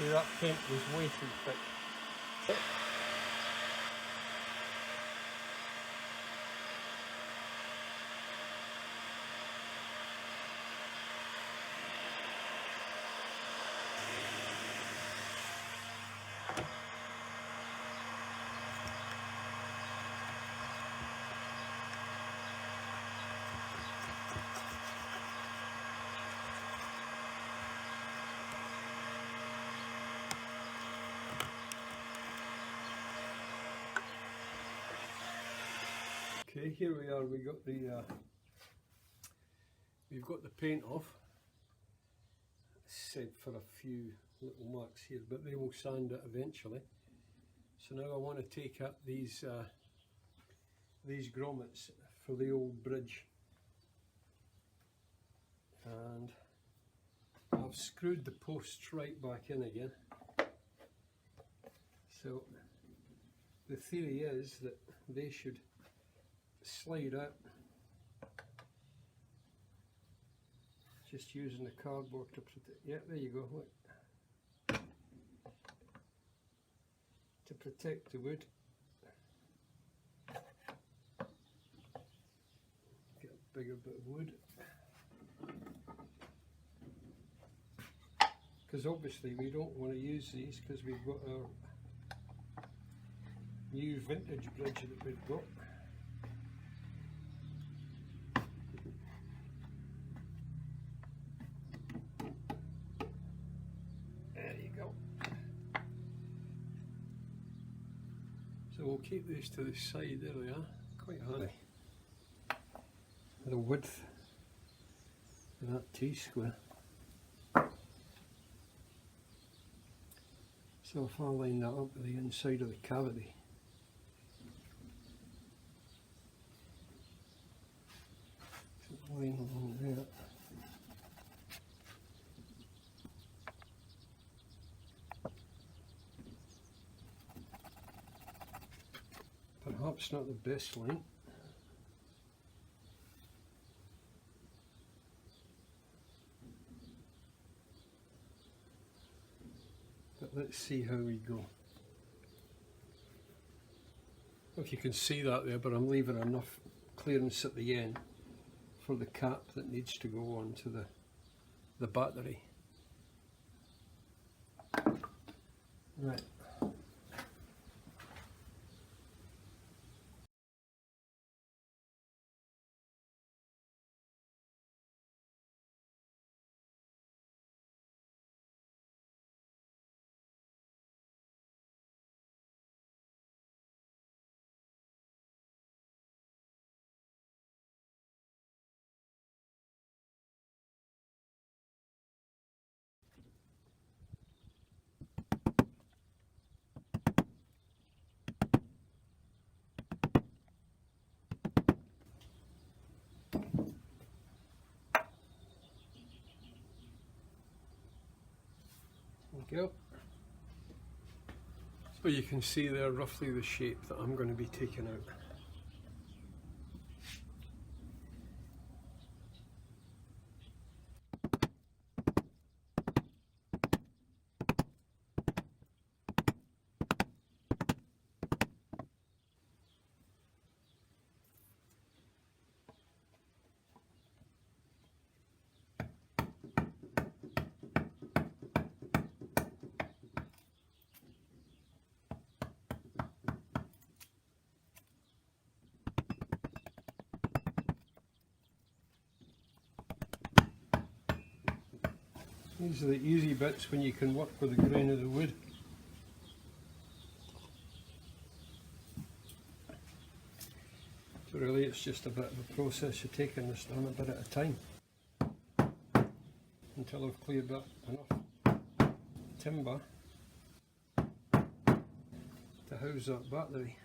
See, that paint was way too thick. Okay, here we are. We've got the paint off, except for a few little marks here, but they will sand it eventually. So now I want to take up these grommets for the old bridge, and I've screwed the posts right back in again. So the theory is that they should slide out, just using the cardboard to protect. Yeah, there you go, look, to protect the wood. Get a bigger bit of wood, because obviously we don't want to use these because we've got our new vintage bridge that we've got. So we'll keep these to the side. There they are, quite handy. The width of that T-square. So if I line that up with the inside of the cavity, so line along there. Perhaps not the best line, but let's see how we go. If you can see that there, but I'm leaving enough clearance at the end for the cap that needs to go onto the battery. Right. Go. So you can see there roughly the shape that I'm going to be taking out. These are the easy bits when you can work with the grain of the wood. So really it's just a bit of a process of taking this done a bit at a time until I've cleared up enough timber to house that battery.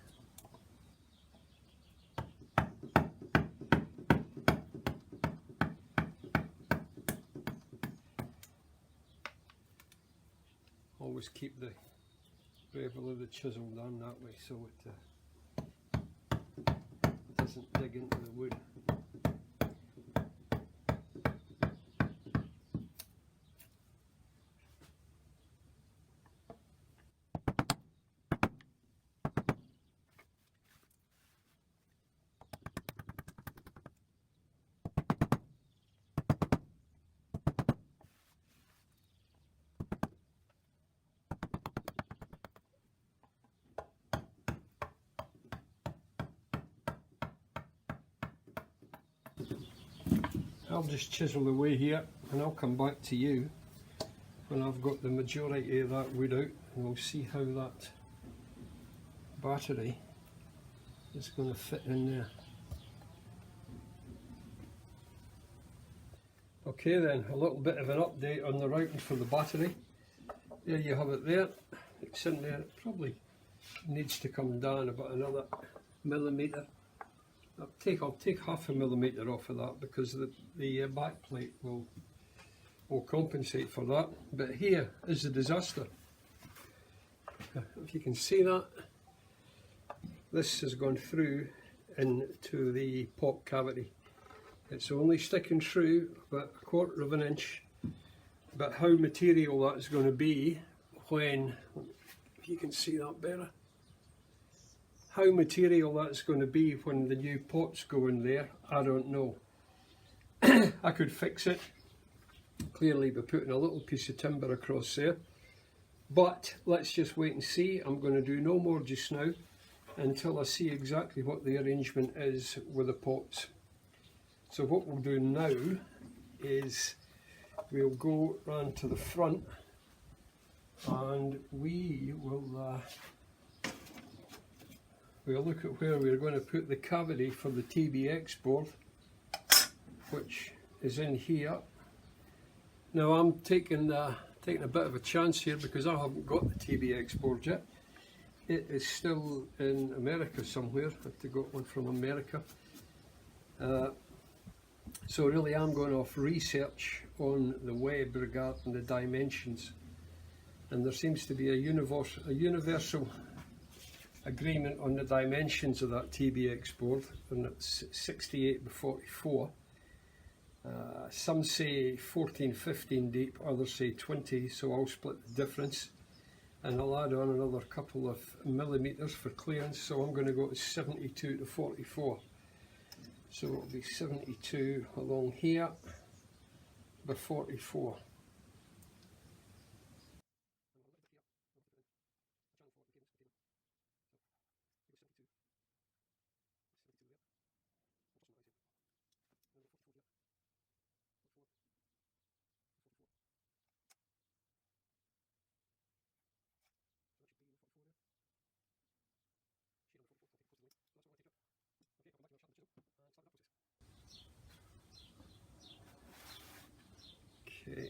Always keep the bevel of the chisel down that way so it doesn't dig into the wood. I'll just chisel away here and I'll come back to you when I've got the majority of that wood out, and we'll see how that battery is going to fit in there. Okay then, a little bit of an update on the routing for the battery. There you have it there. It's in there. It probably needs to come down about another millimetre. I'll take half a millimetre off of that because the back plate will compensate for that. But here is the disaster. If you can see that, this has gone through into the pop cavity. It's only sticking through about 1/4 of an inch, but how material that's going to be when, if you can see that better, how material that's going to be when the new pots go in there, I don't know. I could fix it, clearly by putting a little piece of timber across there, but let's just wait and see. I'm going to do no more just now until I see exactly what the arrangement is with the pots. So what we'll do now is we'll go round to the front and we will we'll look at where we're going to put the cavity for the TBX board, which is in here. Now I'm taking a bit of a chance here because I haven't got the TBX board yet. It is still in America somewhere. I have to get one from America. So really I'm going off research on the web regarding the dimensions, and there seems to be a universal agreement on the dimensions of that TBX board, and it's 68 by 44. Some say 14-15 deep, others say 20, so I'll split the difference and I'll add on another couple of millimetres for clearance, so I'm going to go to 72 to 44. So it'll be 72 along here by 44. Okay,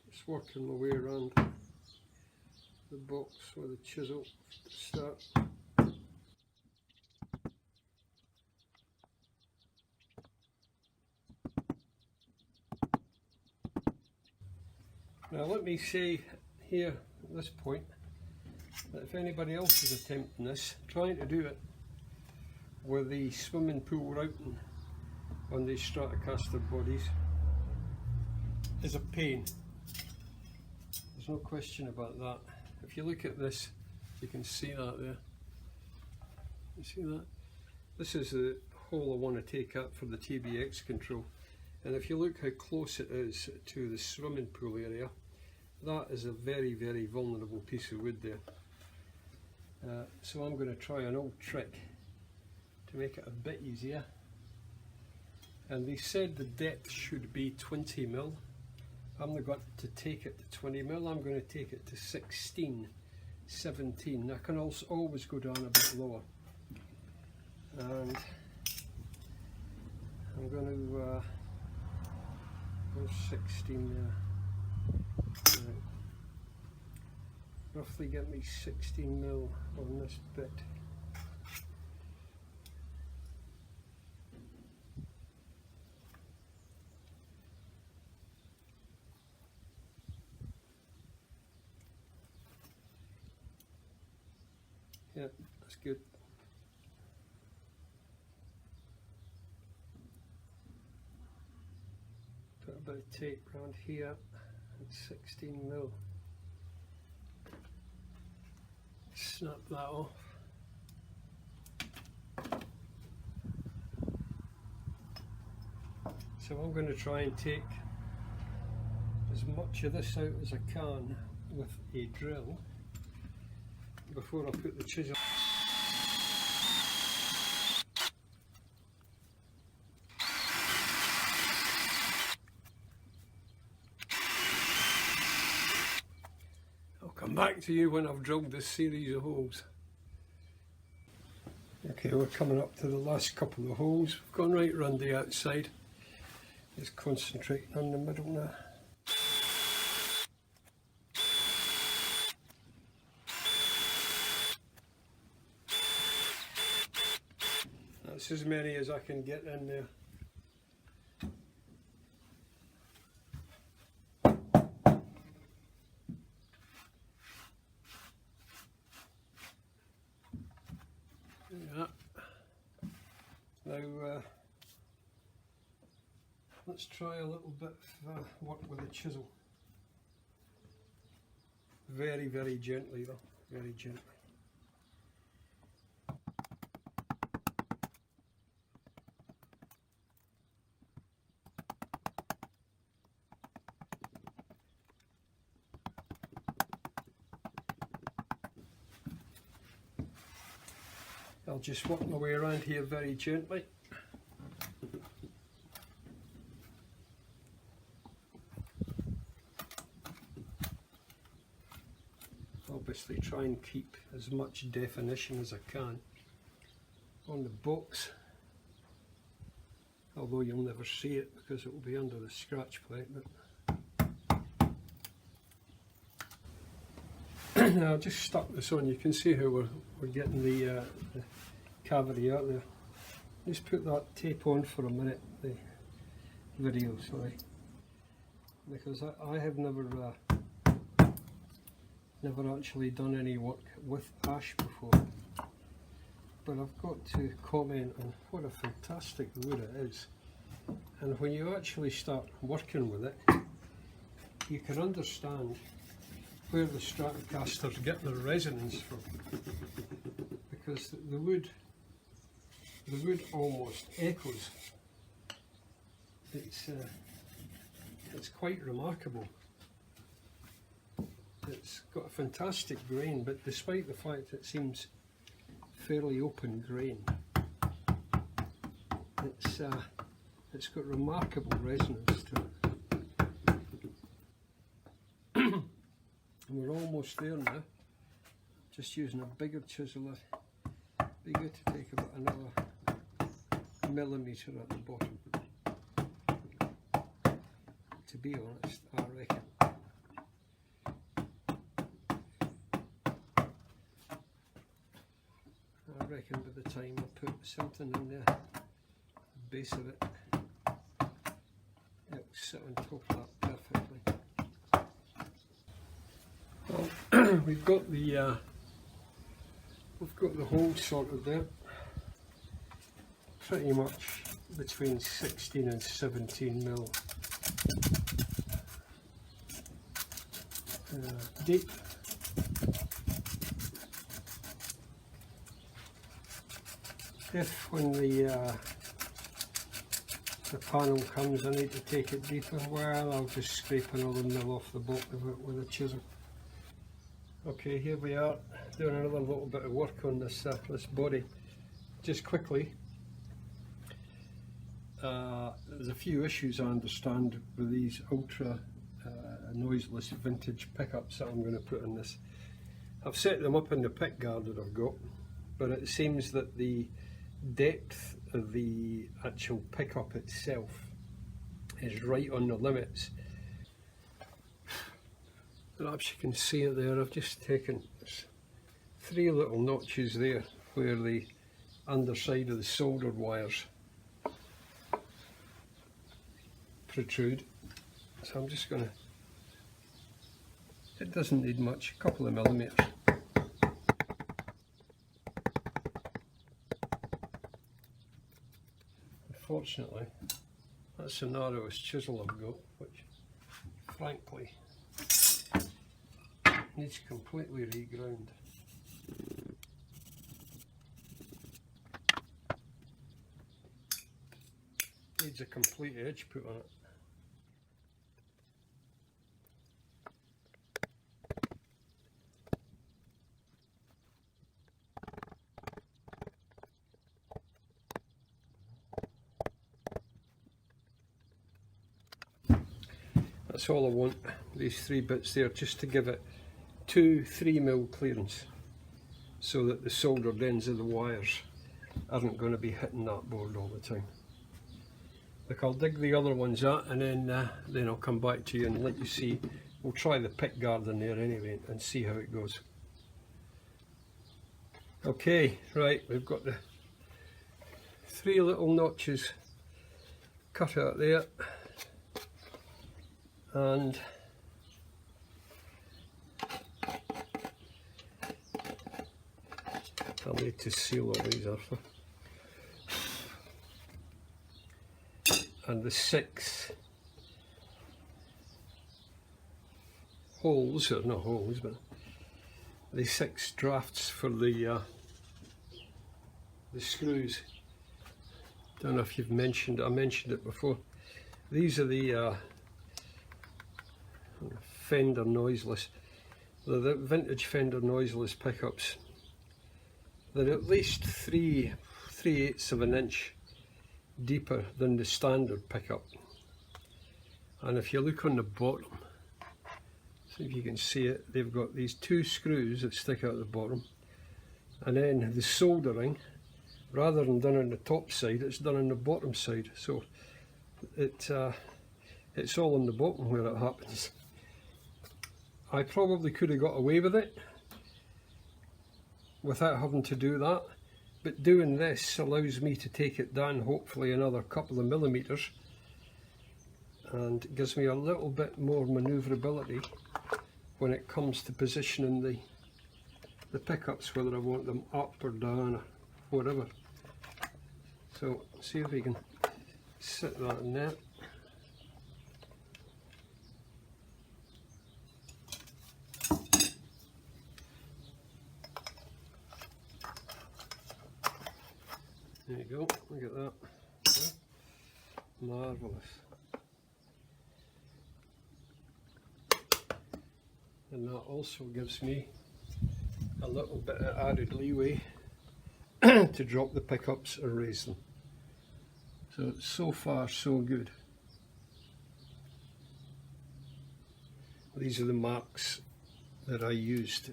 just working my way around the box with a chisel to start. Now let me say here at this point that if anybody else is attempting this, trying to do it with the swimming pool routing on these Stratocaster bodies is a pain. There's no question about that. If you look at this, you can see that there. You see that? This is the hole I want to take up for the TBX control. And if you look how close it is to the swimming pool area, that is a very, very vulnerable piece of wood there. So I'm going to try an old trick to make it a bit easier. And they said the depth should be 20 mil. I'm not going to take it to 20 mil, I'm going to take it to 16, 17. I can also always go down a bit lower. And I'm going to go 16 there. Right. Roughly get me 16 mil on this bit. Yeah, that's good. Put a bit of tape around here at 16 mil. Snap that off. So I'm going to try and take as much of this out as I can with a drill before I put the chisel. come back to you when I've drilled this series of holes. Okay, we're coming up to the last couple of holes. We've gone right round the outside. Just concentrating on the middle now. That's as many as I can get in there. Yeah. Now let's try a little bit of work with a chisel. Very, very gently though, very gently. I'll just work my way around here very gently. Obviously try and keep as much definition as I can on the box, although you'll never see it because it will be under the scratch plate. But now I've just stuck this on. You can see how we're getting the cavity out there. Just put that tape on for a minute, the video, sorry, because I have never actually done any work with ash before, but I've got to comment on what a fantastic wood it is, and when you actually start working with it you can understand where the Stratocasters get their resonance from, because the wood almost echoes. It's quite remarkable. It's got a fantastic grain, but despite the fact it seems fairly open grain, it's got remarkable resonance to it. And we're almost there now. Just using a bigger chisel. It'd be good to take about another millimetre at the bottom. To be honest, I reckon. By the time I put something in the base of it, it'll sit on top of that perfectly. Well, we've got the hole sorted there, pretty much between 16 and 17 mil deep. If when the panel comes I need to take it deeper, well, I'll just scrape another mil off the bottom of it with a chisel. Okay, here we are doing another little bit of work on this body. Just quickly, there's a few issues I understand with these ultra noiseless vintage pickups that I'm going to put in this. I've set them up in the pick guard that I've got, but it seems that the depth of the actual pickup itself is right on the limits. Perhaps you can see it there. I've just taken 3 little notches there where the underside of the soldered wires protrude, so I'm just going to, it doesn't need much, a couple of millimetres. Unfortunately, that's the narrowest chisel I've got, which frankly needs completely reground. Needs a complete edge put on it. That's all I want, these 3 bits there, just to give it 2 3mm clearance, so that the soldered ends of the wires aren't going to be hitting that board all the time. Look, I'll dig the other ones out, and then I'll come back to you and let you see. We'll try the pick guard in there anyway and see how it goes. Okay, right, we've got the 3 little notches cut out there, and I'll need to seal all these after. And the 6 holes, or not holes, but the 6 drafts for the screws. Don't know if you've mentioned it, I mentioned it before. These are the Fender noiseless. They're the vintage Fender noiseless pickups. They're at least 3/8 of an inch deeper than the standard pickup. And if you look on the bottom, see if you can see it, they've got these 2 screws that stick out the bottom, and then the soldering, rather than done on the top side, it's done on the bottom side, so it's all on the bottom where it happens. I probably could have got away with it without having to do that, but doing this allows me to take it down hopefully another couple of millimeters, and gives me a little bit more manoeuvrability when it comes to positioning the pickups, whether I want them up or down or whatever. So see if we can sit that in there. There you go, look at that. Yeah. Marvellous. And that also gives me a little bit of added leeway to drop the pickups or raise them. So far so good. These are the marks that I used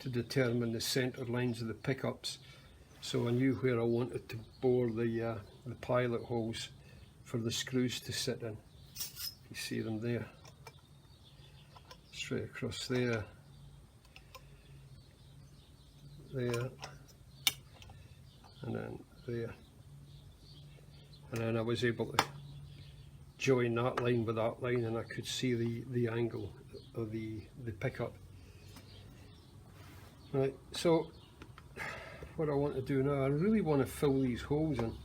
to determine the centre lines of the pickups, so I knew where I wanted to bore the pilot holes for the screws to sit in. You see them there, straight across there, there, and then there. And then I was able to join that line with that line, and I could see the angle of the pickup. Right, so what I want to do now, I really want to fill these holes in.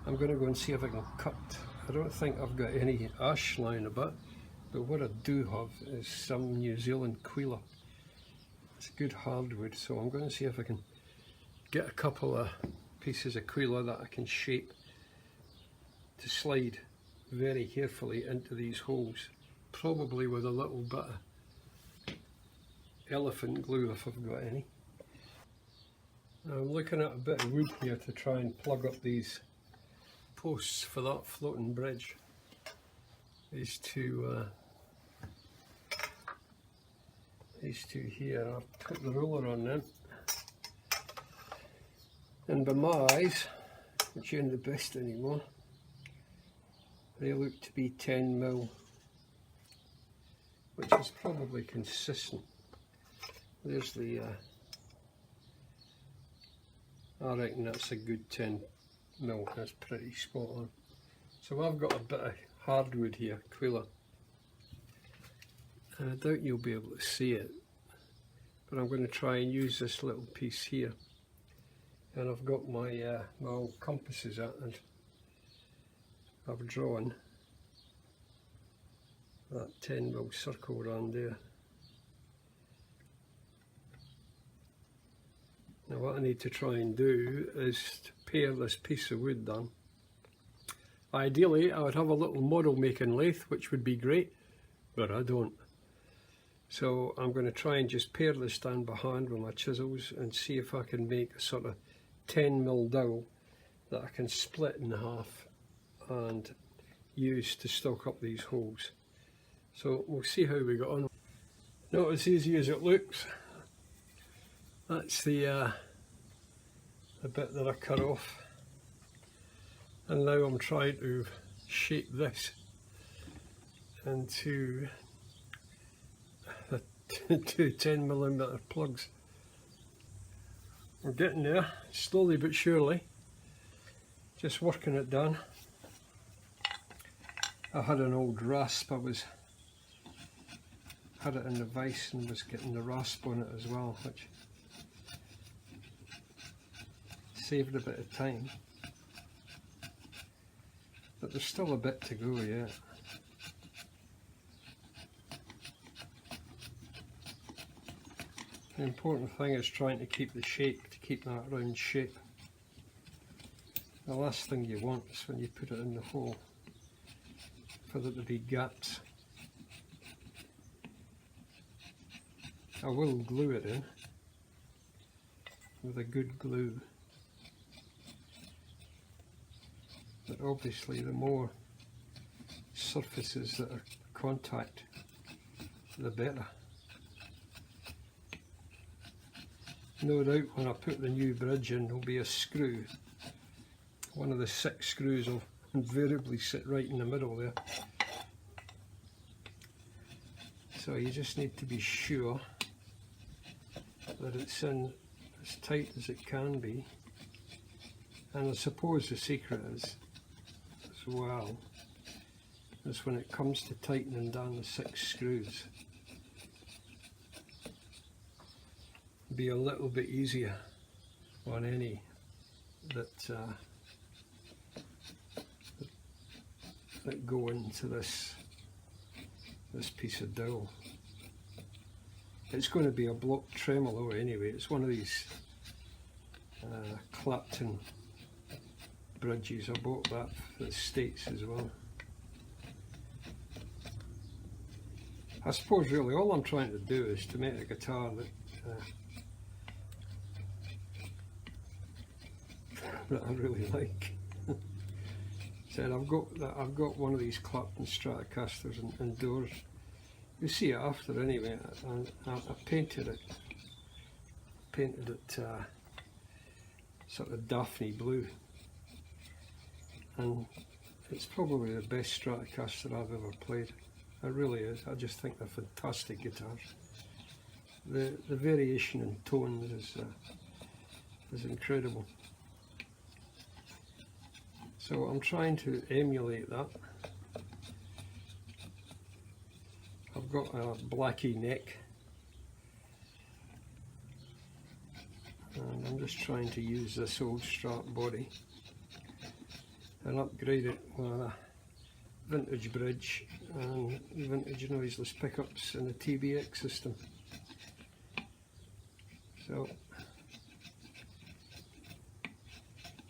I'm going to go and see if I can cut. I don't think I've got any ash lying about, but what I do have is some New Zealand Quila. It's good hardwood, so I'm going to see if I can get a couple of pieces of Quila that I can shape to slide very carefully into these holes, probably with a little bit of elephant glue if I've got any. I'm looking at a bit of wood here to try and plug up these posts for that floating bridge. These two here, I've put the ruler on them, and by my eyes, which ain't the best anymore, they look to be 10mm, which is probably consistent. There's the I reckon that's a good 10mm, that's pretty spot on. So I've got a bit of hardwood here, Quila, and I doubt you'll be able to see it, but I'm going to try and use this little piece here, and I've got my my old compasses out, and I've drawn that 10mm circle around there. Now what I need to try and do is to pare this piece of wood down. Ideally I would have a little model making lathe, which would be great, but I don't. So I'm going to try and just pare this down by hand with my chisels and see if I can make a sort of 10mm dowel that I can split in half and use to stock up these holes. So we'll see how we get on. Not as easy as it looks. That's the bit that I cut off, and now I'm trying to shape this into the two 10mm plugs. We're getting there, slowly but surely, just working it down. I had an old rasp, had it in the vise and was getting the rasp on it as well, which saved a bit of time. But there's still a bit to go yet. The important thing is trying to keep the shape, to keep that round shape. The last thing you want is when you put it in the hole for there to be gaps. I will glue it in with a good glue, but obviously the more surfaces that are contact, the better. No doubt when I put the new bridge in there'll be a screw. One of the 6 screws will invariably sit right in the middle there. So you just need to be sure that it's in as tight as it can be. And I suppose the secret is, as well, is when it comes to tightening down the 6 screws, be a little bit easier on any that go into this piece of dowel. It's going to be a block tremolo anyway. It's one of these Clapton bridges. I bought that for the States as well. I suppose really all I'm trying to do is to make a guitar that I really like. Said I've got one of these Clapton Stratocasters indoors. You'll see it after anyway. I painted it sort of Daphne blue, and it's probably the best Stratocaster I've ever played. It really is. I just think they're fantastic guitars. The variation in tones is incredible. So I'm trying to emulate that. I've got a Blackie neck, and I'm just trying to use this old Strat body and upgrade it with a vintage bridge and vintage noiseless pickups and a TBX system. So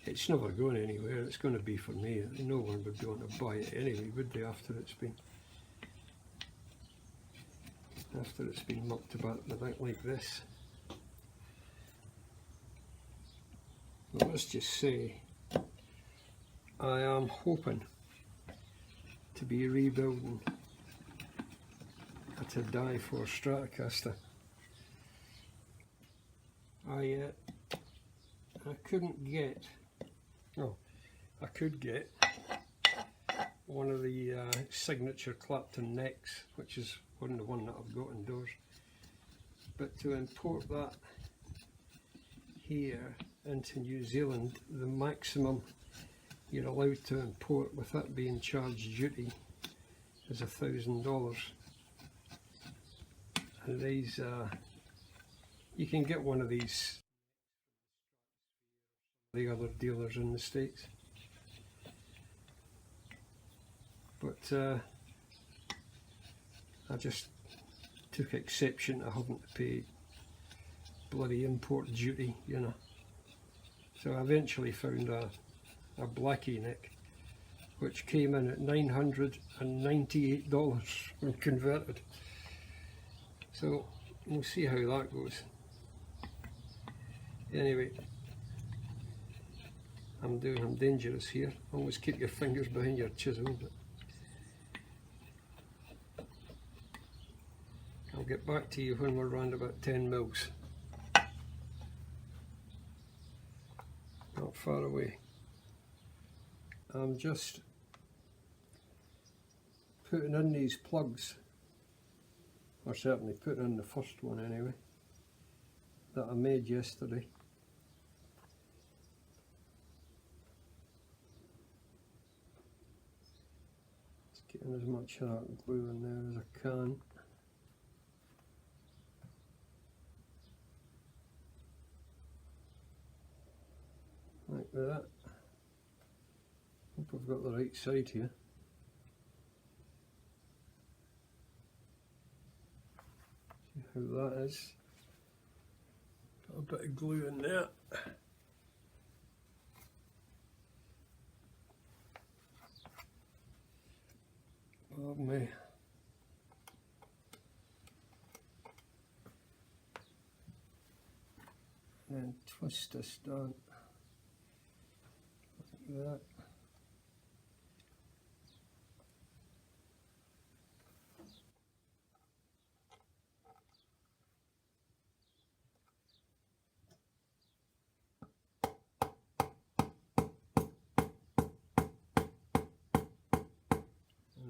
it's never going anywhere. It's going to be for me. No one would want to buy it anyway, would they, after it's been mucked about like this. But let's just say I am hoping to be rebuilding at a die for Stratocaster. I couldn't get, no, I could get one of the signature Clapton necks, which is the one that I've got indoors, but to import that here into New Zealand, the maximum you're allowed to import with that being charged duty is $1,000. And these you can get one of these the other dealers in the States, but I just took exception to having to pay bloody import duty, you know. So I eventually found a Blackie neck, which came in at $998 when converted. So we'll see how that goes. Anyway, I'm dangerous here. Always keep your fingers behind your chisel, but I'm get back to you when we're around about 10 mils. Not far away. I'm just putting in these plugs, or certainly putting in the first one anyway, that I made yesterday. Just getting as much of that glue in there as I can. Like that. Hope I've got the right side here. See how that is. Got a bit of glue in there. Oh me. And then twist this down. Like that.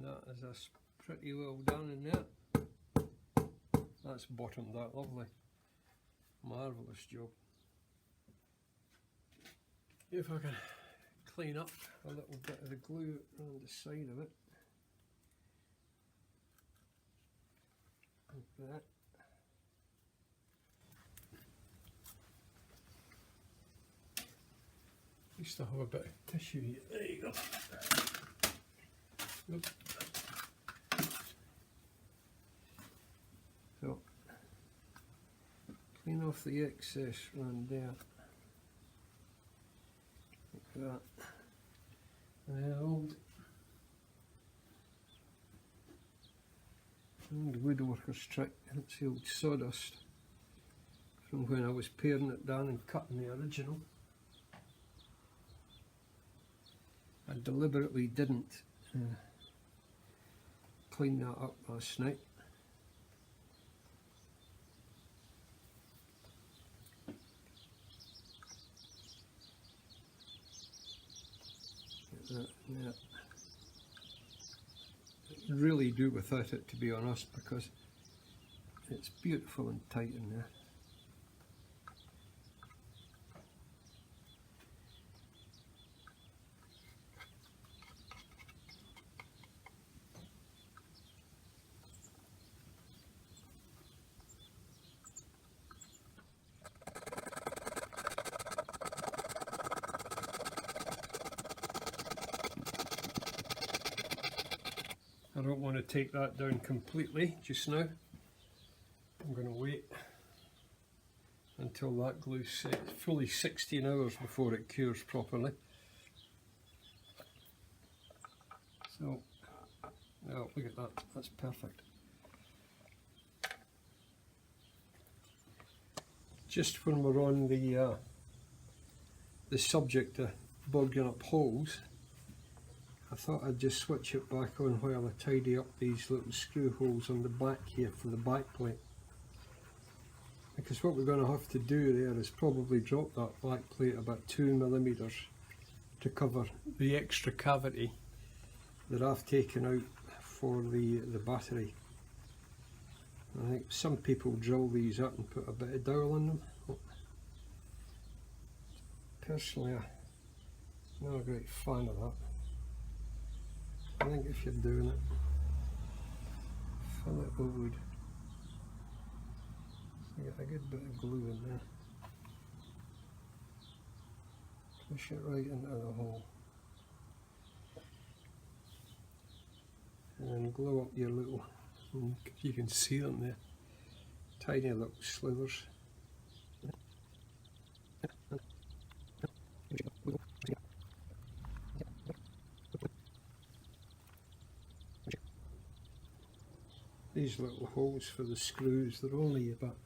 That is us pretty well done in there. That's bottomed out lovely. Marvellous job. If I can clean up a little bit of the glue around the side of it. Like that. Used to have a bit of tissue here. There you go. Nope. So, clean off the excess around there. Like that. And then old woodworker's trick, it's the old sawdust from when I was paring it down and cutting the original. I deliberately didn't clean that up last night. Yeah. I really do without it, to be honest, because it's beautiful and tight in there. I don't want to take that down completely just now. I'm going to wait until that glue's set fully 16 hours before it cures properly. So, oh, look at that, that's perfect. Just when we're on the subject of burging up holes, I thought I'd just switch it back on while I tidy up these little screw holes on the back here for the back plate. Because what we're going to have to do there is probably drop that back plate about 2mm to cover the extra cavity that I've taken out for the battery. I think some people drill these up and put a bit of dowel in them. Personally, I'm not a great fan of that. I think if you're doing it, fill it with wood. So get a good bit of glue in there. Push it right into the hole. And then glue up your little, you can see them there, tiny little slivers. These little holes for the screws, they're only about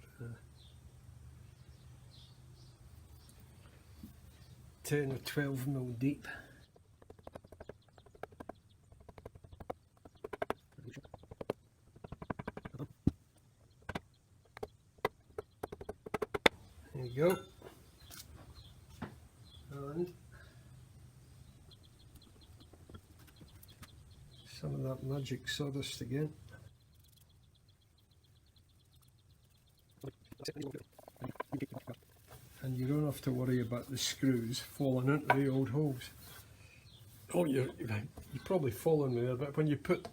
10 or 12mm deep. we go. And some of that magic sawdust again. And you don't have to worry about the screws falling into the old holes. Oh, you're probably following me there, but when you put,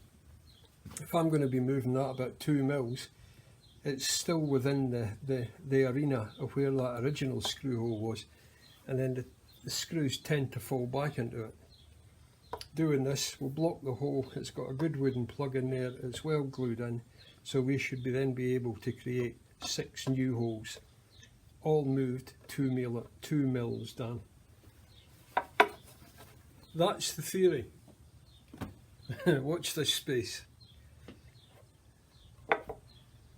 if I'm going to be moving that about 2 mils, it's still within the arena of where that original screw hole was, and then the screws tend to fall back into it. Doing this will block the hole. It's got a good wooden plug in there, it's well glued in, so we should then be able to create 6 new holes, all moved 2 mils down. That's the theory. Watch this space.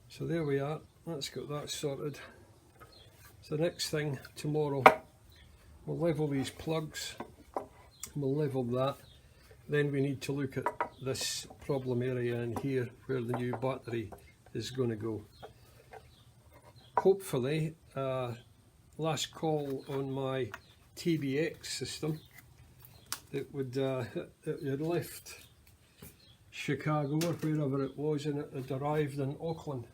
So there we are, that's got that sorted. So the next thing tomorrow, we'll level these plugs, we'll level that, then we need to look at this problem area in here where the new battery is going to go. Hopefully, last call on my TBX system, it had left Chicago or wherever it was, and it had arrived in Auckland.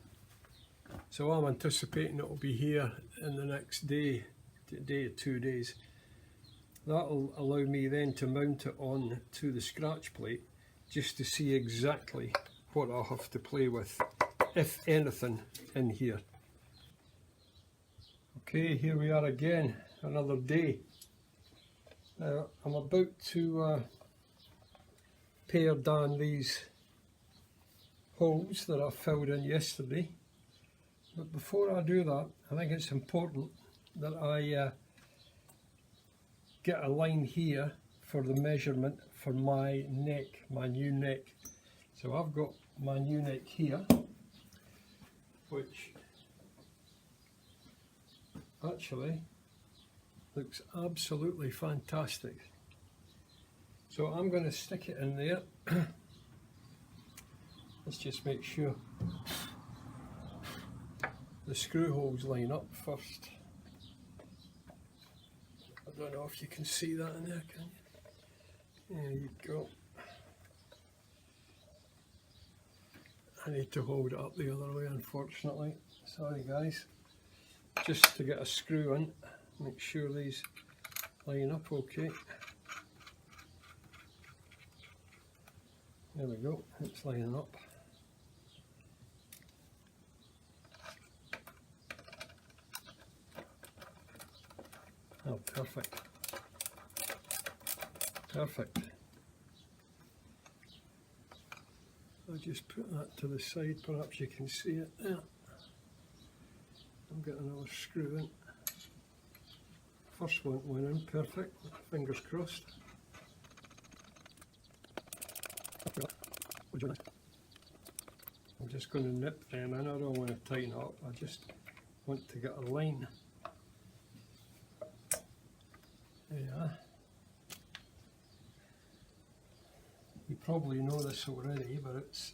So I'm anticipating it will be here in the next day or 2 days. That'll allow me then to mount it on to the scratch plate just to see exactly what I'll have to play with, if anything, in here. Okay, here we are again, another day. Now I'm about to pare down these holes that I filled in yesterday, but before I do that, I think it's important that I get a line here for the measurement for my neck, my new neck. So I've got my new neck here, which actually looks absolutely fantastic. So I'm going to stick it in there. Let's just make sure the screw holes line up first. I don't know if you can see that in there, can you? There you go. I need to hold it up the other way, unfortunately. Sorry guys. Just to get a screw in, make sure these line up okay. There we go, it's lining up. Oh, perfect. Perfect. I'll just put that to the side, perhaps you can see it there. I'm getting another screw in. First one went in, perfect, fingers crossed. I'm just going to nip them in, I don't want to tighten up, I just want to get a line. There you are. You probably know this already, but it's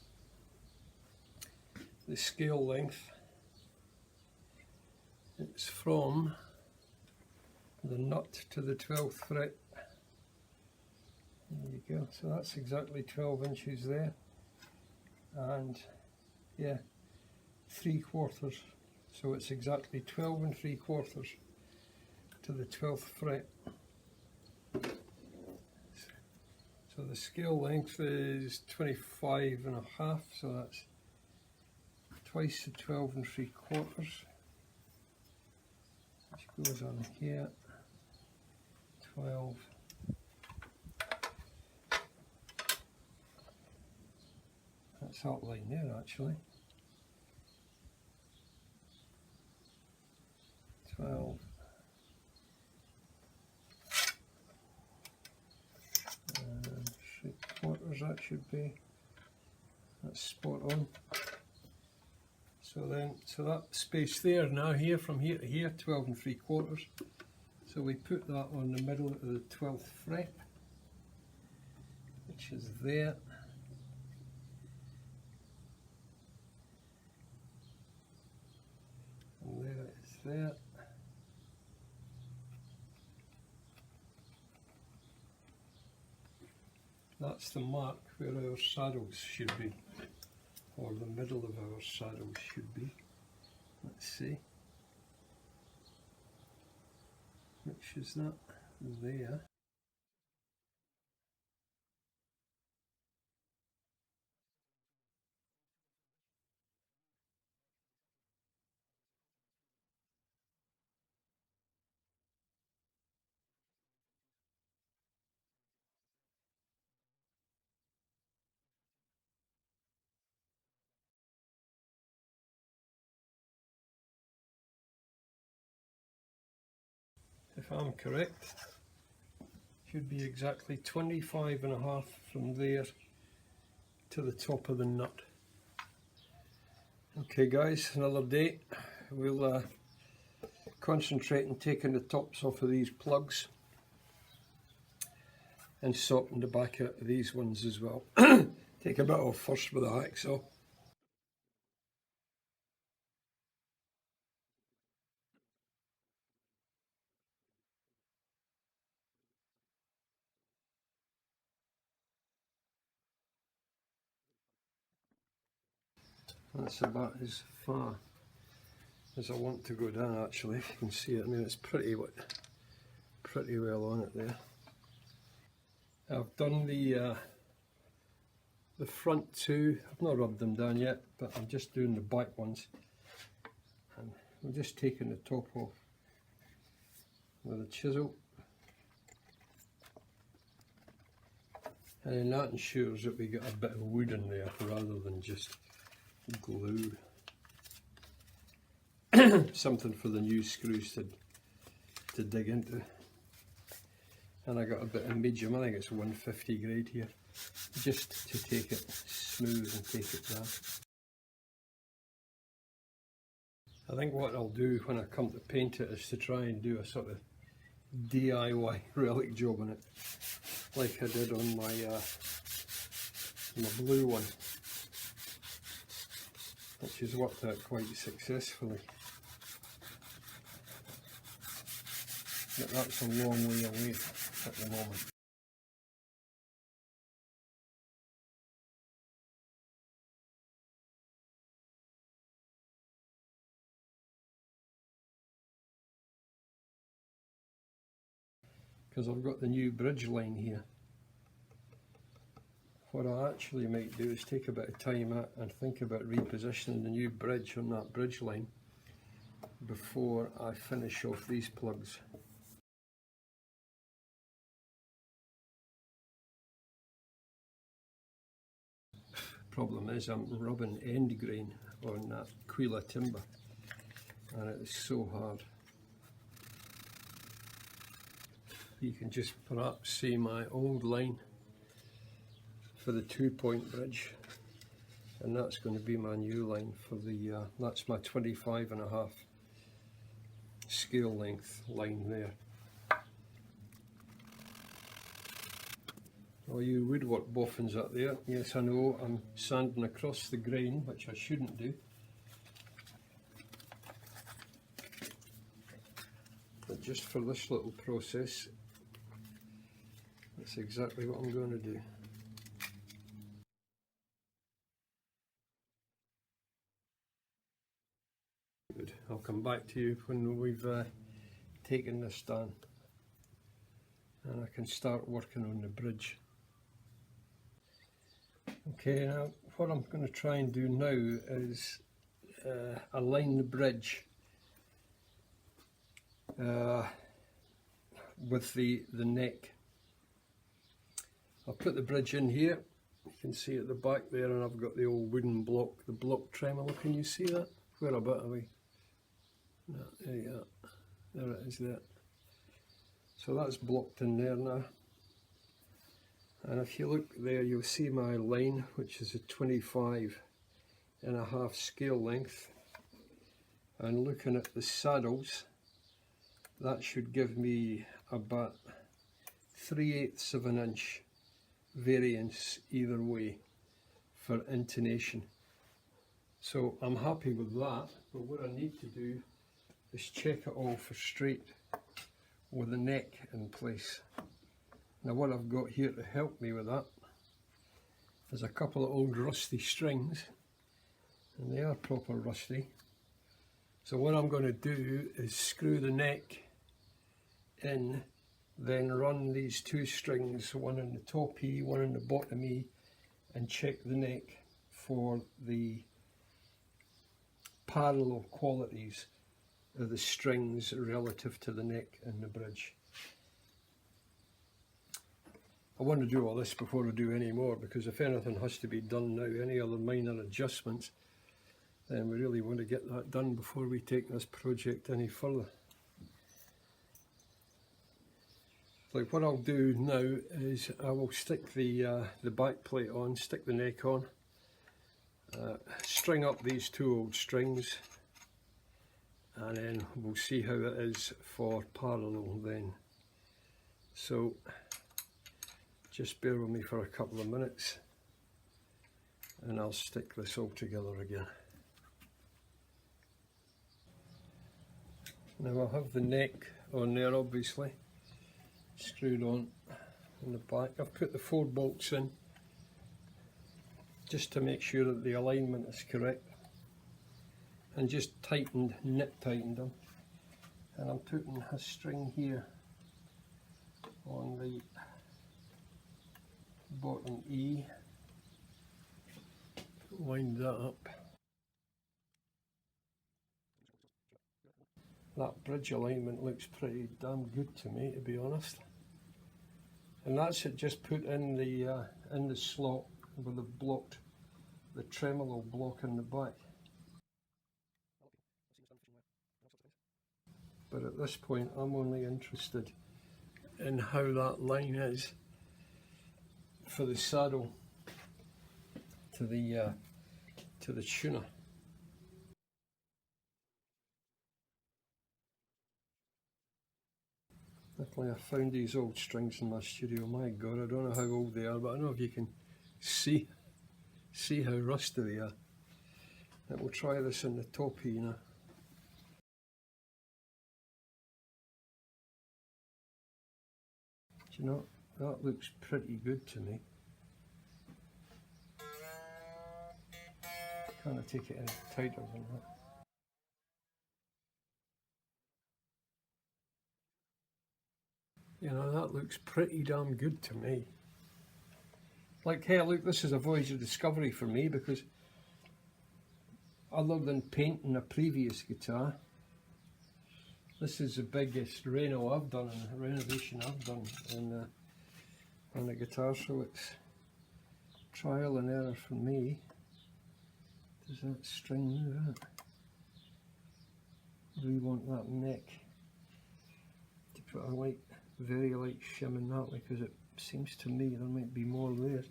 the scale length. It's from the nut to the 12th fret. There you go, so that's exactly 12 inches there, and yeah, 3/4, so it's exactly 12 3/4 to the 12th fret. So the scale length is 25.5, so that's twice the 12 3/4, which goes on here, 12. That's that line there actually. 12. 3/4 that should be. That's spot on. So that space there now here from here to here, 12 3/4. So we put that on the middle of the 12th fret, which is there. And there it's there. That's the mark where our saddles should be, or the middle of our saddles should be. Let's see. Which is that? There. If I'm correct, should be exactly 25.5 from there to the top of the nut. Okay guys, another day. We'll concentrate on taking the tops off of these plugs and sorting the back out of these ones as well. Take a bit off first with a hacksaw. That's about as far as I want to go down actually, if you can see it. I mean, it's pretty well on it there. I've done the front two. I've not rubbed them down yet, but I'm just doing the back ones. And I'm just taking the top off with a chisel. And then that ensures that we get a bit of wood in there rather than just glue. Something for the new screws to dig into. And I got a bit of medium, I think it's 150 grade here, just to take it smooth and take it down. I think what I'll do when I come to paint it is to try and do a sort of DIY relic job on it, like I did on my blue one, which has worked out quite successfully. But that's a long way away at the moment. Because I've got the new bridge line here. What I actually might do is take a bit of time out and think about repositioning the new bridge on that bridge line before I finish off these plugs. Problem is I'm rubbing end grain on that Quila timber and it is so hard. You can just perhaps see my old line for the 2-point bridge, and that's going to be my new line for the that's my 25.5 scale length line there. All you woodwork boffins up there, yes I know I'm sanding across the grain, which I shouldn't do, but just for this little process that's exactly what I'm going to do. Good. I'll come back to you when we've taken this down and I can start working on the bridge. Okay, now what I'm going to try and do now is align the bridge with the neck. I'll put the bridge in here, you can see at the back there, and I've got the old wooden block, the block tremolo. Can you see that? Where a bit away? No, there you are. There it is there. So that's blocked in there now. And if you look there, you'll see my line, which is a 25.5 scale length. And looking at the saddles, that should give me about 3/8 of an inch variance either way for intonation. So I'm happy with that, but what I need to do is check it all for straight with the neck in place. Now what I've got here to help me with that there's a couple of old rusty strings, and they are proper rusty. So what I'm going to do is screw the neck in, then run these two strings, one in the top E, one in the bottom E, and check the neck for the parallel qualities of the strings relative to the neck and the bridge. I want to do all this before I do any more, because if anything has to be done now, any other minor adjustments, then we really want to get that done before we take this project any further. Like what I'll do now is I will stick the back plate on, stick the neck on, string up these two old strings, and then we'll see how it is for parallel then. So just bear with me for a couple of minutes and I'll stick this all together again. Now I have the neck on there obviously, screwed on the back. I've put the 4 bolts in just to make sure that the alignment is correct, and just nip tightened them. And I'm putting a string here on the bottom E, wind that up. That bridge alignment looks pretty damn good to me, to be honest. And that's it, just put in the slot where they've blocked the tremolo block in the back. But at this point I'm only interested in how that line is for the saddle to the tuner. Luckily I found these old strings in my studio. My god, I don't know how old they are, but I don't know if you can see how rusty they are. And we'll try this in the top E now. Do you know, that looks pretty good to me. Can't take it any tighter than that. You know, that looks pretty damn good to me. Like, hey, look, this is a voyage of discovery for me, because other than painting a previous guitar, this is the biggest reno I've done, and renovation I've done on a guitar, so it's trial and error for me. Does that string move out? We want that neck to put a very light shim in that, because it seems to me there might be more there.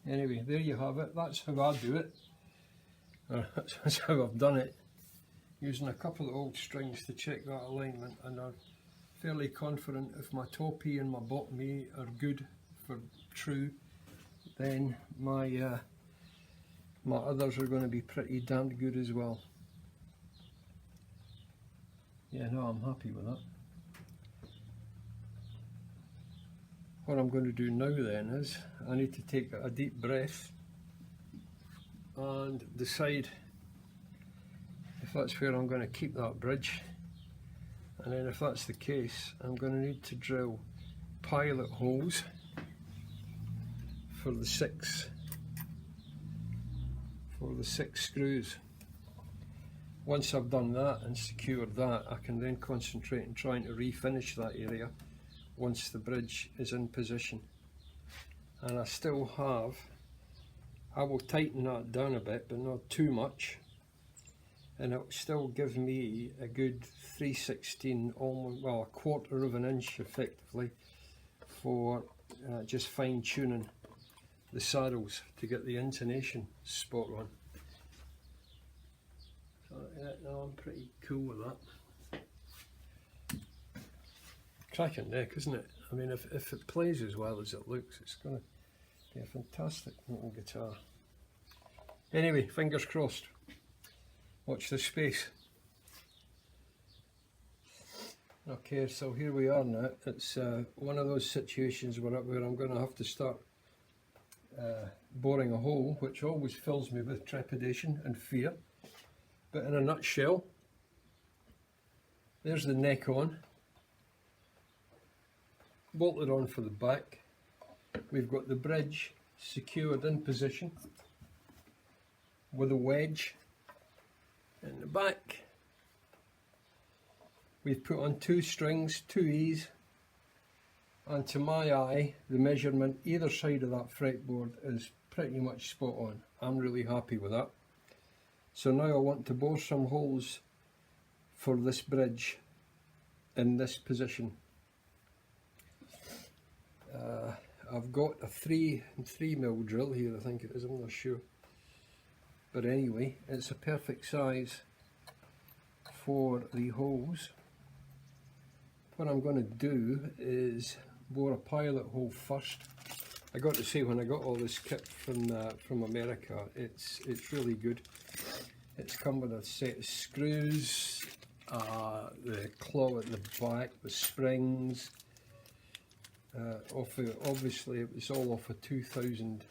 Anyway, there you have it. That's how I do it. That's how I've done it, using a couple of old strings to check that alignment, and I'm fairly confident if my top E and my bottom E are good for true, then my others are going to be pretty damned good as well. Yeah, no, I'm happy with that. What I'm going to do now then is I need to take a deep breath and decide if that's where I'm going to keep that bridge, and then if that's the case, I'm going to need to drill pilot holes for the six screws. Once I've done that and secured that, I can then concentrate on trying to refinish that area once the bridge is in position. And I will tighten that down a bit, but not too much, and it'll still give me a good 3/16, almost, well, a quarter of an inch effectively, for just fine tuning the saddles to get the intonation spot on. So no, I'm pretty cool with that. Cracking neck, isn't it? I mean, if it plays as well as it looks, it's going to be a fantastic little guitar. Anyway, fingers crossed. Watch this space. Okay, so here we are now. It's one of those situations where I'm going to have to start boring a hole, which always fills me with trepidation and fear. But in a nutshell, there's the neck on, bolted on for the back. We've got the bridge secured in position with a wedge in the back. We've put on 2 strings, 2 E's, and to my eye the measurement either side of that fretboard is pretty much spot on. I'm really happy with that. So now I want to bore some holes for this bridge in this position. I've got a 3mm drill here, I think it is, I'm not sure. But anyway, it's a perfect size for the holes. What I'm going to do is bore a pilot hole first. I got to say, when I got all this kit from America, it's really good. It's come with a set of screws, the claw at the back, the springs. Obviously, it was all off a 2000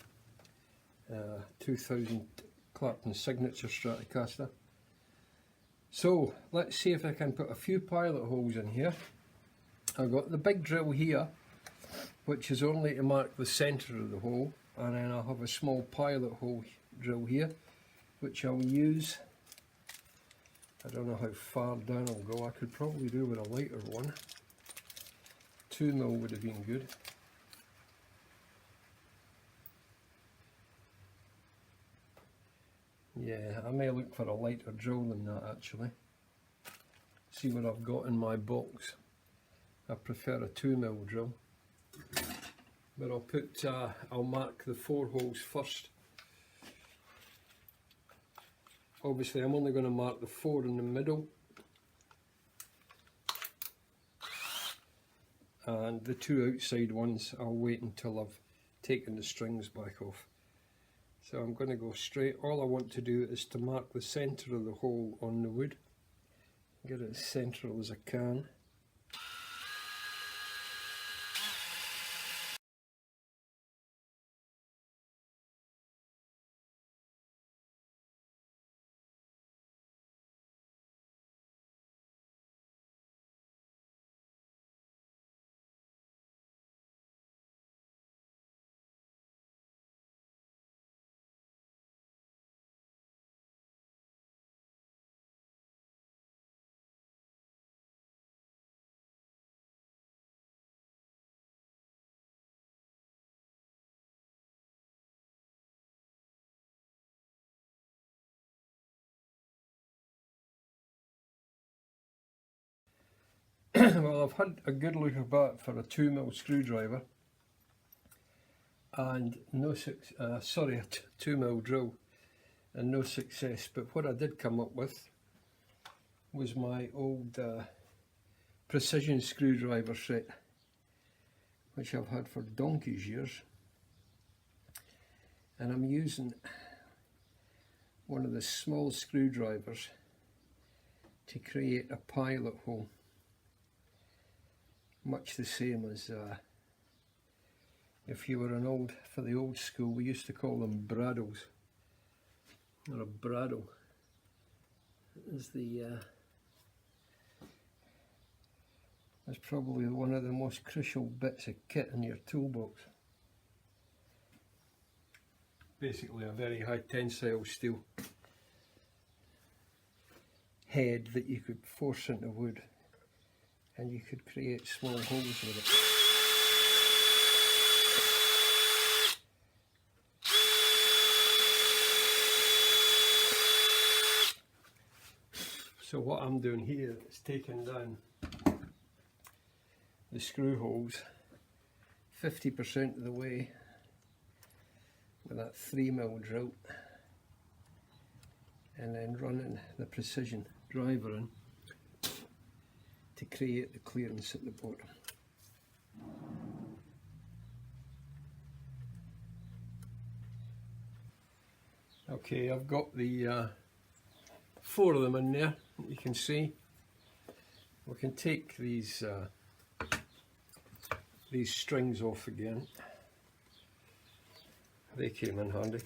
Clapton Signature Stratocaster. So let's see if I can put a few pilot holes in here. I've got the big drill here, which is only to mark the centre of the hole, and then I'll have a small pilot hole drill here, which I'll use. I don't know how far down I'll go. I could probably do with a lighter one. 2mm would have been good. Yeah, I may look for a lighter drill than that actually. See what I've got in my box. I prefer a 2mm drill, but I'll mark the 4 holes first. Obviously I'm only going to mark the 4 in the middle, and the 2 outside ones I'll wait until I've taken the strings back off. So I'm going to go straight. All I want to do is to mark the centre of the hole on the wood, get it as central as I can. Well, I've had a good look about for a 2mm screwdriver and no sorry, a 2mm drill, and no success. But what I did come up with was my old precision screwdriver set, which I've had for donkey's years, and I'm using one of the small screwdrivers to create a pilot hole, much the same as if you were for the old school, we used to call them braddles, or a braddle is is probably one of the most crucial bits of kit in your toolbox. Basically a very high tensile steel head that you could force into wood, and you could create small holes with it. So what I'm doing here is taking down the screw holes 50% of the way with that 3mm drill, and then running the precision driver in to create the clearance at the bottom. Okay, I've got the 4 of them in there, you can see, We can take these strings off again. They came in handy.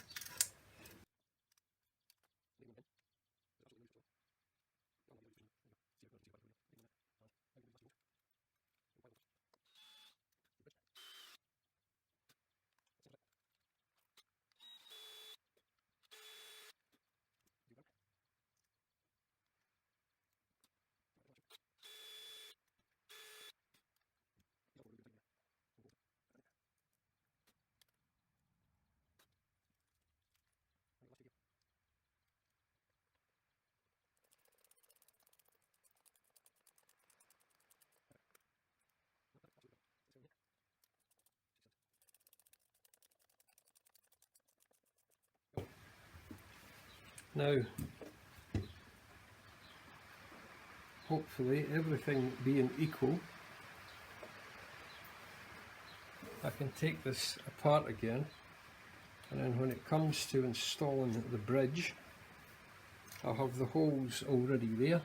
Now, hopefully everything being equal, I can take this apart again, and then when it comes to installing the bridge, I'll have the holes already there,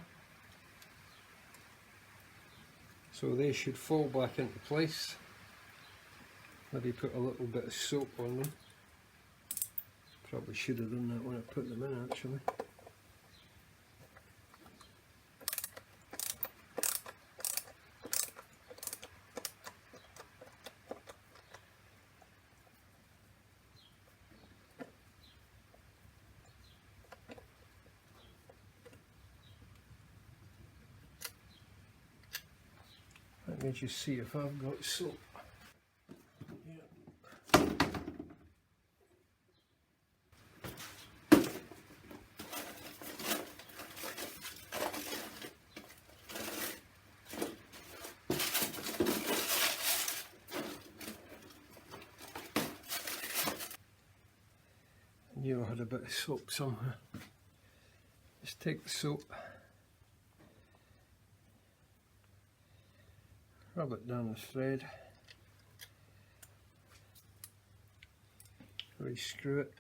so they should fall back into place. Maybe put a little bit of soap on them. Probably should have done that when I put them in, actually. Let me just see if I've got soap. I knew I had a bit of soap somewhere. Just take the soap, rub it down the thread, re-screw it.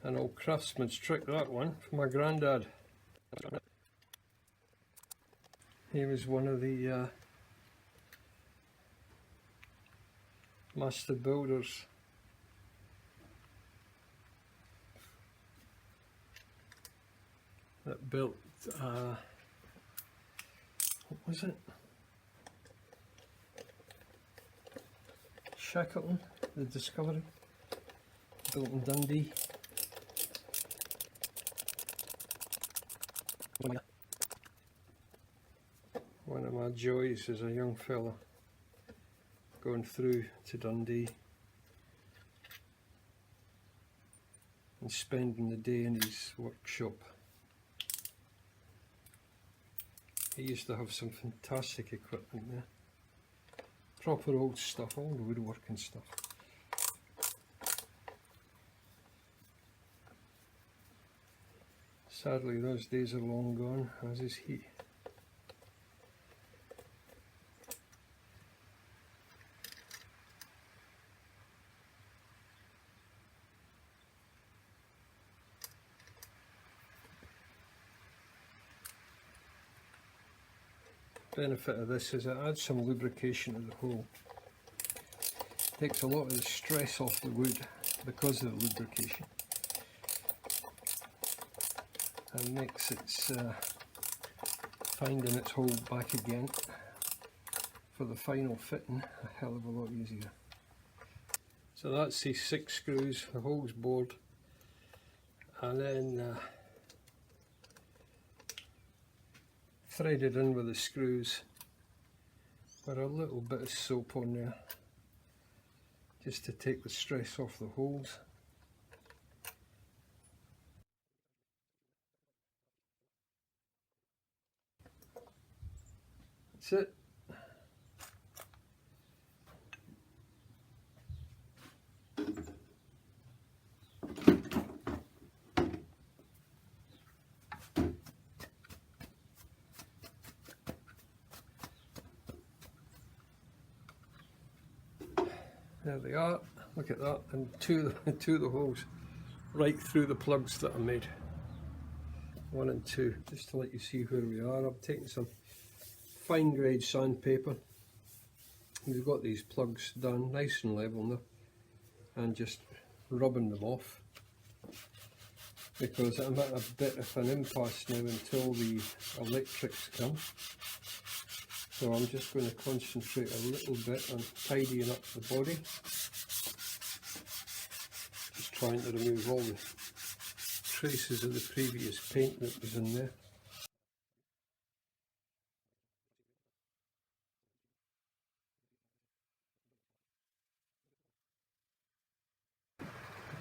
An old craftsman's trick, that one, from my granddad. He was one of the master builders. That built, what was it? Shackleton, the Discovery, built in Dundee. One of my joys as a young fella, going through to Dundee and spending the day in his workshop. He used to have some fantastic equipment there. Proper old stuff, all the woodworking stuff. Sadly, those days are long gone, as is he. Benefit of this is it adds some lubrication to the hole. Takes a lot of the stress off the wood because of the lubrication, and makes its finding its hole back again for the final fitting a hell of a lot easier. So that's the 6 screws, the hole's bored, and then threaded in with the screws with a little bit of soap on there just to take the stress off the holes. That's it. There they are, look at that, and two of the holes right through the plugs that I made. 1 and 2, just to let you see where we are. I've taken some fine grade sandpaper. We've got these plugs done nice and level now, and just rubbing them off, because I'm at a bit of an impasse now until the electrics come. So I'm just going to concentrate a little bit on tidying up the body, just trying to remove all the traces of the previous paint that was in there.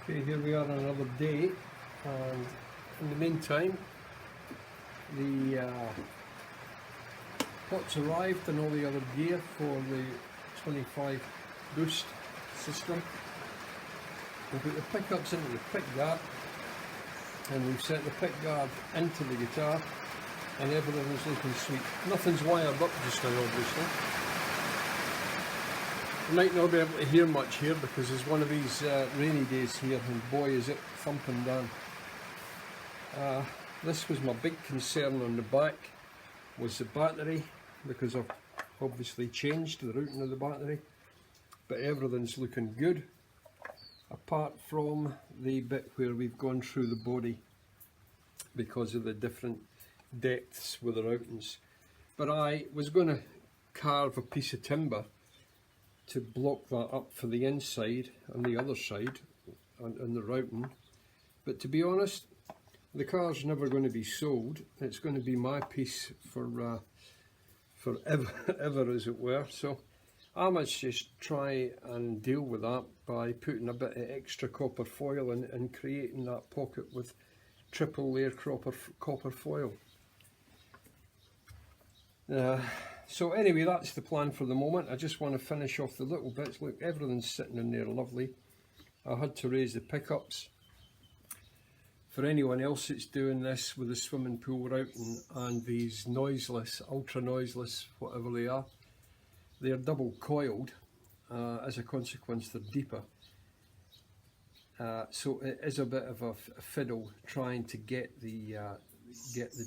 Okay, here we are on another day, and in the meantime the pots arrived and all the other gear for the 25 boost system. We put the pickups into the pick guard, and we've set the pick guard into the guitar, and everything is looking sweet. Nothing's wired up just now, obviously. You might not be able to hear much here because it's one of these rainy days here, and boy is it thumping down. This was my big concern on the back, was the battery, because I've obviously changed the routing of the battery, but everything's looking good apart from the bit where we've gone through the body because of the different depths with the routings. But I was going to carve a piece of timber to block that up for the inside and the other side on the routing, but to be honest, the car's never going to be sold. It's going to be my piece for ever, as it were. So I must just try and deal with that by putting a bit of extra copper foil in and creating that pocket with triple layer copper foil. So anyway, that's the plan for the moment. I just want to finish off the little bits. Look, everything's sitting in there lovely. I had to raise the pickups. For anyone else that's doing this with a swimming pool routing and these noiseless, ultra noiseless, whatever they are, they're double coiled. As a consequence, they're deeper. So it is a bit of a fiddle trying to get the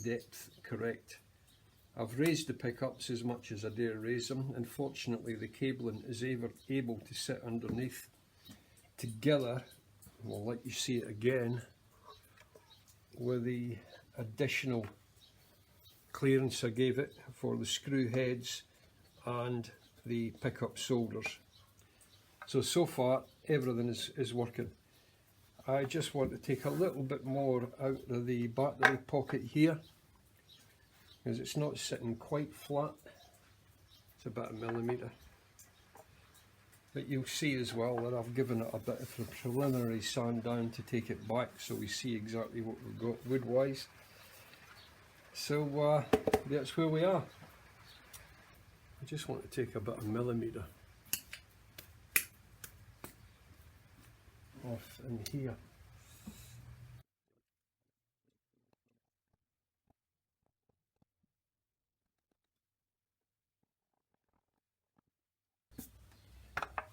depth correct. I've raised the pickups as much as I dare raise them. Unfortunately, the cabling is able to sit underneath together. We'll let you see it again with the additional clearance I gave it for the screw heads and the pickup shoulders. So far everything is working. I just want to take a little bit more out of the battery pocket here, because it's not sitting quite flat. It's about 1 millimetre. But you'll see as well that I've given it a bit of a preliminary sand down to take it back, so we see exactly what we've got wood wise. So that's where we are. I just want to take about 1 millimetre off in here.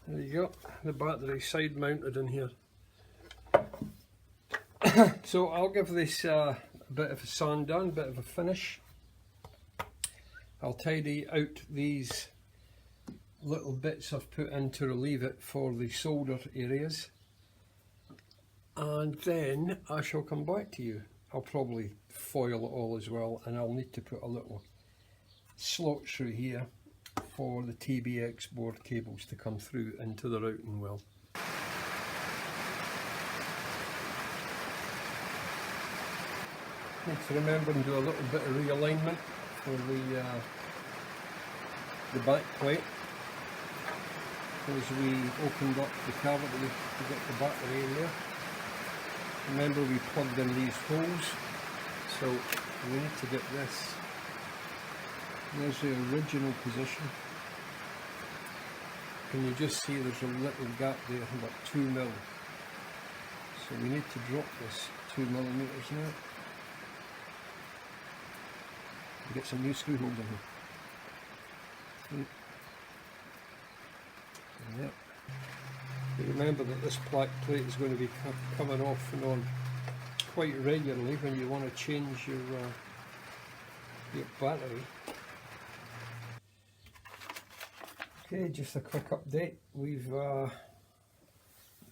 There you go, the battery side mounted in here. So I'll give this a bit of a sand down, bit of a finish. I'll tidy out these little bits I've put in to relieve it for the solder areas, and then I shall come back to you. I'll probably foil it all as well, and I'll need to put a little slot through here for the TBX board cables to come through into the routing well. Need to remember and do a little bit of realignment for the back plate, as we opened up the cavity to get the battery in there. Remember, we plugged in these holes, so we need to get this. There's the original position. Can you just see there's a little gap there, about 2 mil. So we need to drop this 2 millimeters now. Get some new screw holes in here. Yep. You remember that this plate is going to be coming off and on quite regularly when you want to change your battery. Okay, just a quick update. We've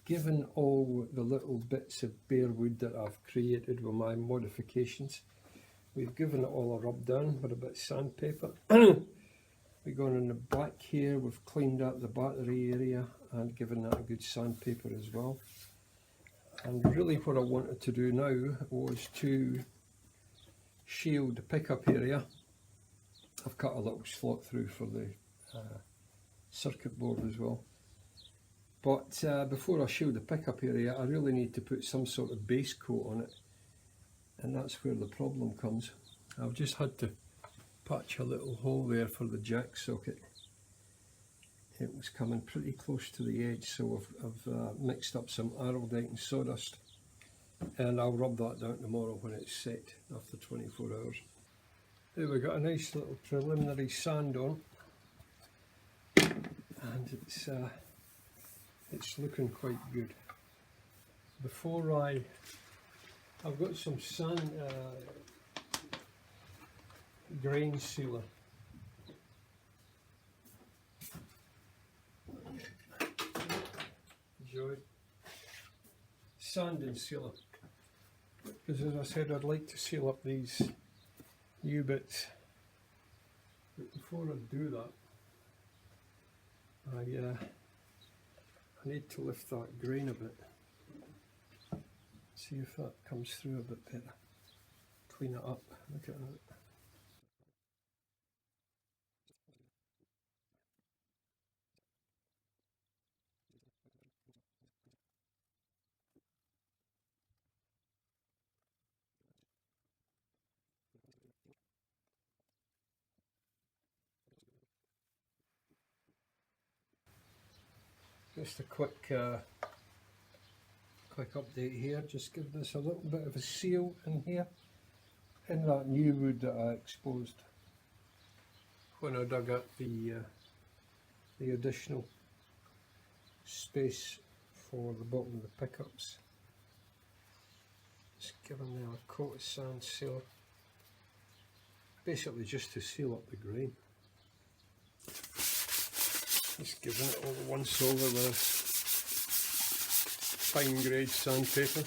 given all the little bits of bare wood that I've created with my modifications, we've given it all a rub down with a bit of sandpaper. We've gone in the black here, we've cleaned out the battery area and given that a good sandpaper as well. And really what I wanted to do now was to shield the pickup area. I've cut a little slot through for the circuit board as well. But before I shield the pickup area, I really need to put some sort of base coat on it, and that's where the problem comes. I've just had to patch a little hole there for the jack socket. It was coming pretty close to the edge, so I've mixed up some araldite and sawdust, and I'll rub that down tomorrow when it's set after 24 hours. There we got a nice little preliminary sand on, and it's looking quite good. Before I've got some sand grain sealer. Enjoy. Sand and sealer. Because as I said, I'd like to seal up these U-bits. But before I do that, I need to lift that grain a bit. See if that comes through a bit better. Clean it up. Look at that. Just a quick update here, just give this a little bit of a seal in here, in that new wood that I exposed when I dug up the additional space for the bottom of the pickups. Just giving them a coat of sand sealer, basically just to seal up the grain. Just giving it all once over with fine grade sandpaper.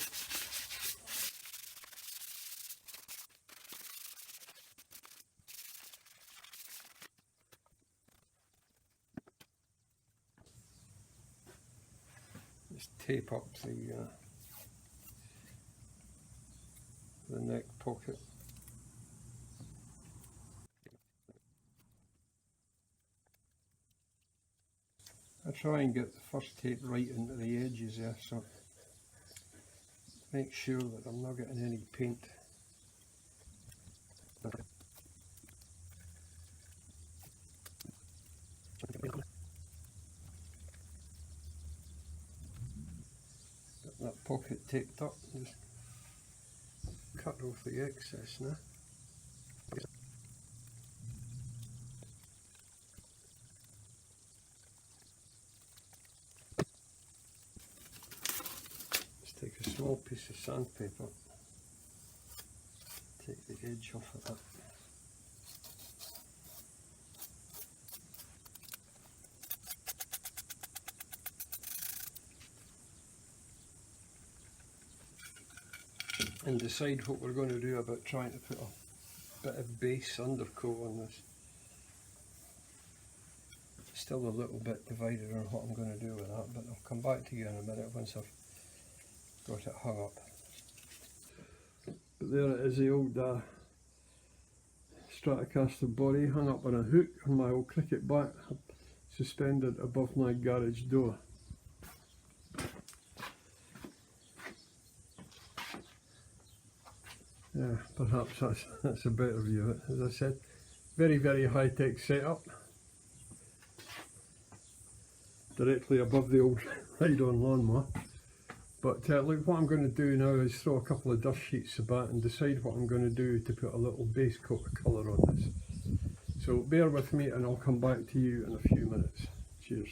Just tape up the neck pocket. I try and get the first tape right into the edges there, so make sure that I'm not getting any paint. Get that pocket taped up, just cut off the excess now. Take a small piece of sandpaper, take the edge off of that. And decide what we're going to do about trying to put a bit of base undercoat on this. Still a little bit divided on what I'm going to do with that, but I'll come back to you in a minute once I've got it hung up. But there it is, the old Stratocaster body hung up on a hook on my old cricket bat, suspended above my garage door. Yeah, perhaps that's a better view of it. As I said, very, very high-tech setup. Directly above the old ride-on lawnmower. But look, what I'm going to do now is throw a couple of dust sheets about and decide what I'm going to do to put a little base coat of colour on this. So bear with me and I'll come back to you in a few minutes. Cheers.